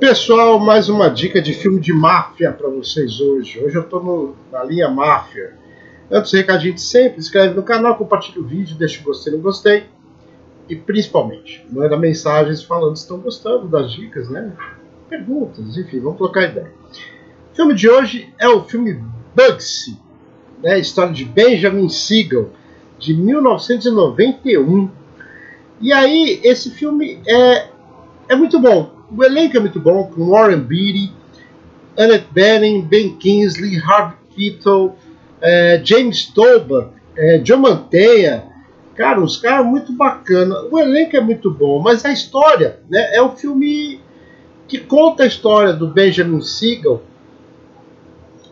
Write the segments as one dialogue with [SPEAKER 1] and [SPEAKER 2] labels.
[SPEAKER 1] Pessoal, mais uma dica de filme de máfia para vocês hoje. Hoje eu estou na linha máfia. Antes do recadinho de sempre, inscreve no canal, compartilha o vídeo, deixa o gostei no gostei. E principalmente, manda mensagens falando se estão gostando das dicas, né? Perguntas, enfim, vamos trocar ideia. O filme de hoje é o filme Bugsy, né? História de Benjamin Siegel, de 1991. E aí, esse filme é muito bom. O elenco é muito bom, com Warren Beatty, Annette Bening, Ben Kingsley, Harvey Keitel, James Toback, Joe Mantegna. Cara, uns caras muito bacana. O elenco é muito bom, mas a história, né, é um filme que conta a história do Benjamin Siegel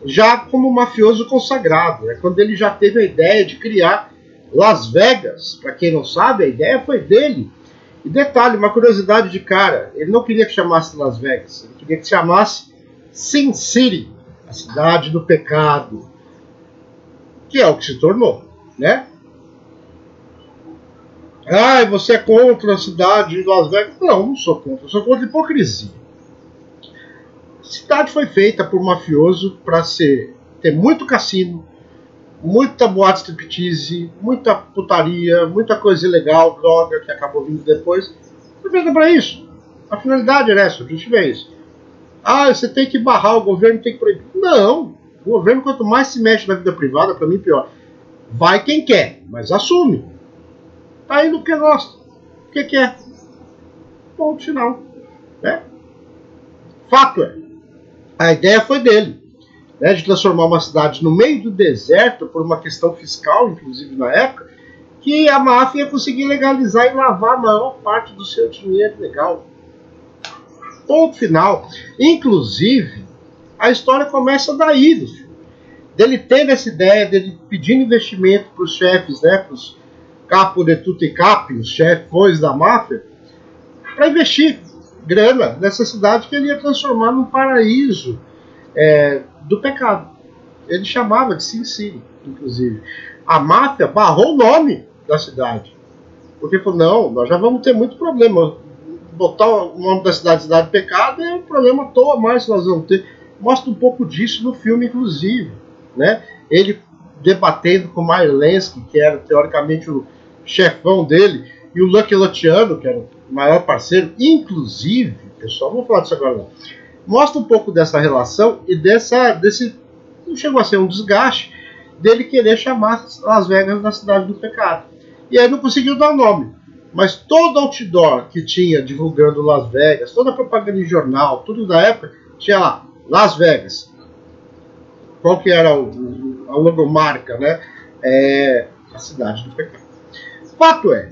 [SPEAKER 1] já como mafioso consagrado, né, quando ele já teve a ideia de criar Las Vegas. Para quem não sabe, a ideia foi dele. E detalhe, uma curiosidade de cara, ele não queria que chamasse Las Vegas, ele queria que chamasse Sin City, a cidade do pecado, que é o que se tornou, né? Ah, você é contra a cidade de Las Vegas? Não, não sou contra, eu sou contra a hipocrisia. A cidade foi feita por mafioso para ter muito cassino, muita boate striptease, muita putaria, muita coisa ilegal, droga, que acabou vindo depois. Foi feita para isso. A finalidade era essa, o objetivo é isso. Ah, você tem que barrar, o governo tem que proibir. Não, o governo, quanto mais se mexe na vida privada, para mim pior. Vai quem quer, mas assume. Tá indo o que gosta, o que quer. Ponto final. Né? Fato é, a ideia foi dele. Né, de transformar uma cidade no meio do deserto, por uma questão fiscal, inclusive na época, que a máfia ia conseguir legalizar e lavar a maior parte do seu dinheiro legal. Ponto final. Inclusive, a história começa daí, do filme. Dele teve essa ideia, dele pedindo investimento para os chefes, né, para os capo de tutti capi, os chefões da máfia, para investir grana nessa cidade que ele ia transformar num paraíso do pecado. Ele chamava de Sin City, inclusive. A máfia barrou o nome da cidade, porque falou, não, nós já vamos ter muito problema. Botar o nome da cidade do pecado é um problema à toa mais que nós vamos ter. Mostra um pouco disso no filme, inclusive. Né? Ele debatendo com o Meyer Lansky, que era teoricamente o chefão dele, e o Lucky Luciano, que era o maior parceiro. Inclusive, pessoal, não vou falar disso agora não. Mostra um pouco dessa relação e desse, não chegou a ser um desgaste, dele querer chamar Las Vegas da cidade do pecado. E aí não conseguiu dar nome. Mas todo outdoor que tinha divulgando Las Vegas, toda a propaganda em jornal, tudo da época, tinha lá, Las Vegas. Qual que era a logomarca, né? A cidade do pecado. Fato é,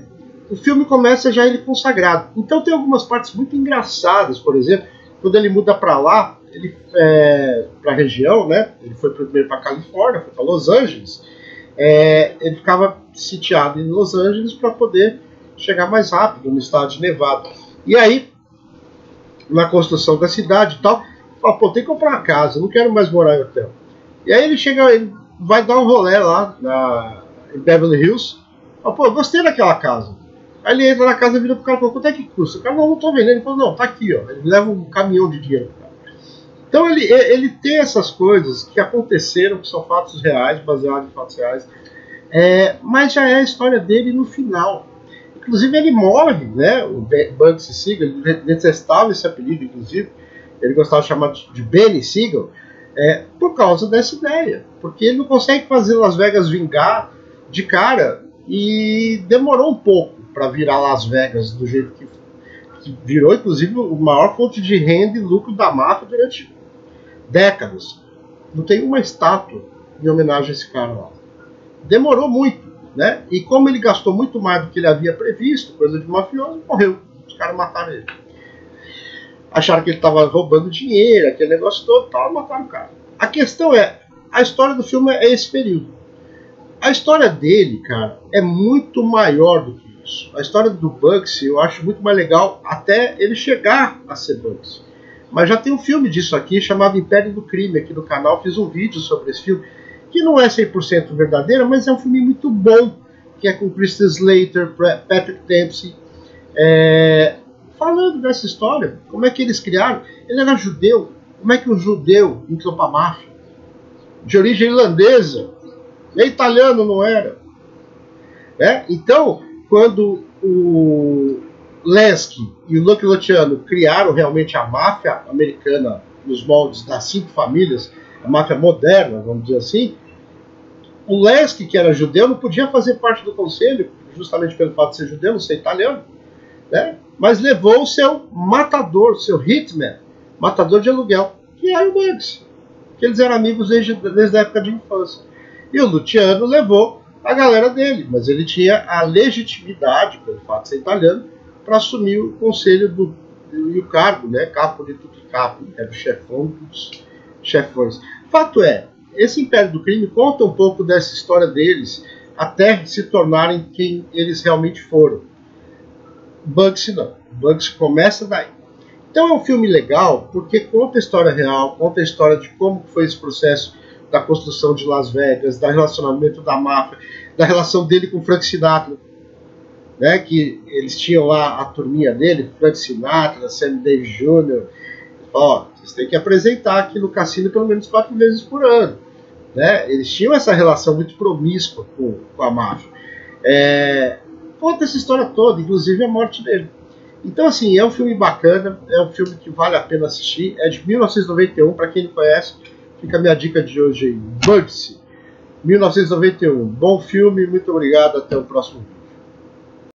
[SPEAKER 1] o filme começa já ele consagrado. Então tem algumas partes muito engraçadas, por exemplo, quando ele muda para lá, para a região, né? Ele foi primeiro para Califórnia, foi para Los Angeles. Ele ficava sitiado em Los Angeles para poder chegar mais rápido no estado de Nevada. E aí, na construção da cidade e tal, fala, pô, tem que comprar uma casa, não quero mais morar em hotel. E aí ele vai dar um rolê lá em Beverly Hills. Fala, pô, gostei daquela casa. Aí ele entra na casa e vira pro cara e fala, quanto é que custa? O cara, não tô vendendo. Ele falou, não, tá aqui, ó. Ele leva um caminhão de dinheiro pro cara. Então ele tem essas coisas que aconteceram, que são fatos reais, baseados em fatos reais, mas já é a história dele no final. Inclusive ele morre, né? O Bugsy Siegel, ele detestava esse apelido, inclusive. Ele gostava de chamar de Benny Siegel, por causa dessa ideia. Porque ele não consegue fazer Las Vegas vingar de cara e demorou um pouco para virar Las Vegas do jeito que virou, inclusive, o maior fonte de renda e lucro da máfia durante décadas. Não tem uma estátua em homenagem a esse cara lá. Demorou muito, né? E como ele gastou muito mais do que ele havia previsto, coisa de mafioso, morreu. Os caras mataram ele. Acharam que ele estava roubando dinheiro, aquele negócio todo, tal, mataram o cara. A questão a história do filme é esse período. A história dele, cara, é muito maior do que isso. A história do Bugsy eu acho muito mais legal até ele chegar a ser Bugsy. Mas já tem um filme disso aqui chamado Império do Crime aqui no canal. Fiz um vídeo sobre esse filme, que não é 100% verdadeiro, mas é um filme muito bom, que é com Christian Slater, Patrick Dempsey. falando dessa história, como é que eles criaram. Ele era judeu, como é que um judeu entrou para a máfia? De origem irlandesa, nem italiano não era. Então, quando o Lansky e o Lucky Luciano criaram realmente a máfia americana nos moldes das 5 famílias, a máfia moderna, vamos dizer assim, o Lansky, que era judeu, não podia fazer parte do conselho, justamente pelo fato de ser judeu, não ser italiano, né? Mas levou o seu matador, seu hitman, matador de aluguel, que era o Bugs, que eles eram amigos desde a época de infância. E o Luciano levou a galera dele, mas ele tinha a legitimidade, pelo fato de ser italiano, para assumir o conselho e o cargo, né, capo de tudo capo, que era o chefão dos chefões. Fato é, esse Império do Crime conta um pouco dessa história deles, até se tornarem quem eles realmente foram. Bugsy não. Bugsy começa daí. Então é um filme legal, porque conta a história real, conta a história de como foi esse processo da construção de Las Vegas, do relacionamento da máfia, da relação dele com Frank Sinatra, né, que eles tinham lá a turminha dele, Frank Sinatra, Sammy Davis Jr. Ó, vocês têm que apresentar aqui no cassino pelo menos 4 vezes por ano. Né? Eles tinham essa relação muito promíscua com a máfia. Conta essa história toda, inclusive a morte dele. Então, assim, é um filme bacana, é um filme que vale a pena assistir. É de 1991, para quem não conhece, fica a minha dica de hoje aí. Bugsy, 1991. Bom filme, muito obrigado, até o próximo vídeo.